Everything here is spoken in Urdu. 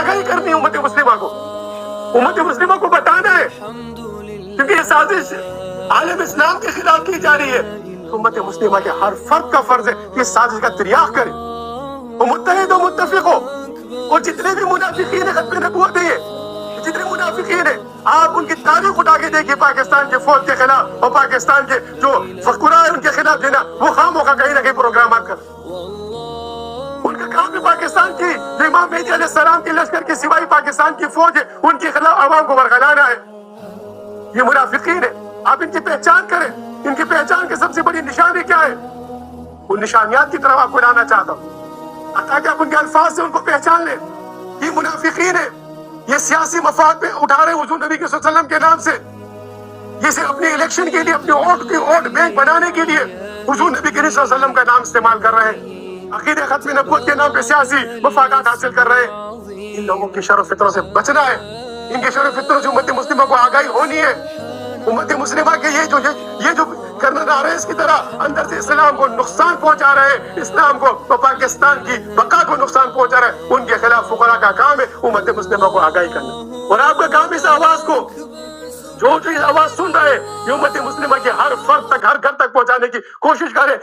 آگاہی کرنی ہے امت مسلمہ کو، امت مسلمہ کو بتانا ہے، کیونکہ یہ سازش عالم اسلام کے خلاف کی جا رہی ہے۔ امت مسلمہ کے ہر فرد کا فرض ہے کہ اس سازش کا تریاق کرے، وہ متحد و متفق ہو، اور جتنے بھی منافقین ختم نبوت ہیں، جتنے منافقین ہیں، آپ ان کی تاریخ اٹھا کے دیکھیے پاکستان کے فوج کے خلاف اور پاکستان کے جو فقراء ہیں ان کے خلاف جو ہے نا وہ خواہ کہیں نہ کہیں پروگرامات کر، ان کا کام بھی پاکستان کی جو امام مہدی علیہ السلام کے لشکر کے سوائے پاکستان کی فوج ہے ان کے خلاف عوام کو ورغلانا ہے۔ یہ منافقین ہے، آپ ان کی پہچان کریں، ان کی پہچان کی سب سے بڑی نشانی کیا ہے؟ ان نشانیات کی طرف آپ کو لانا چاہتا ہوں تاکہ آپ ان کے الفاظ سے ان کو پہچان لیں۔ یہ منافقین ہے، یہ سیاسی مفاد پہ اٹھا رہے ہیں حضور نبی کے صلی اللہ علیہ وسلم کے نام سے، یہ صرف اپنے الیکشن کے لیے، اپنے ووٹ بینک بنانے کے لیے حضور نبی کریم صلی اللہ علیہ وسلم کا نام استعمال کر رہے ہیں، عقیدہ ختم نبوت کے نام پہ سیاسی مفادات حاصل کر رہے ہیں۔ ان لوگوں کی شر و فتنوں سے بچنا ہے، ان کے شر و فتنوں سے امت مسلمہ کو آگاہی ہونی ہے۔ امت مسلمہ کے یہ جو کرنل آرائس کی طرح اندر سے اسلام کو نقصان پہنچا رہے ہیں، اسلام کو اور پاکستان کی بقا کو نقصان پہنچا رہے ہیں، ان کے خلاف فقراء کا کام ہے امت مسلمہ کو آگاہی کرنا، اور آپ کا کام اس آواز کو جو اس آواز سن رہے ہیں یہ امت مسلمہ کے ہر فرد تک، ہر گھر تک پہنچانے کی کوشش کریں۔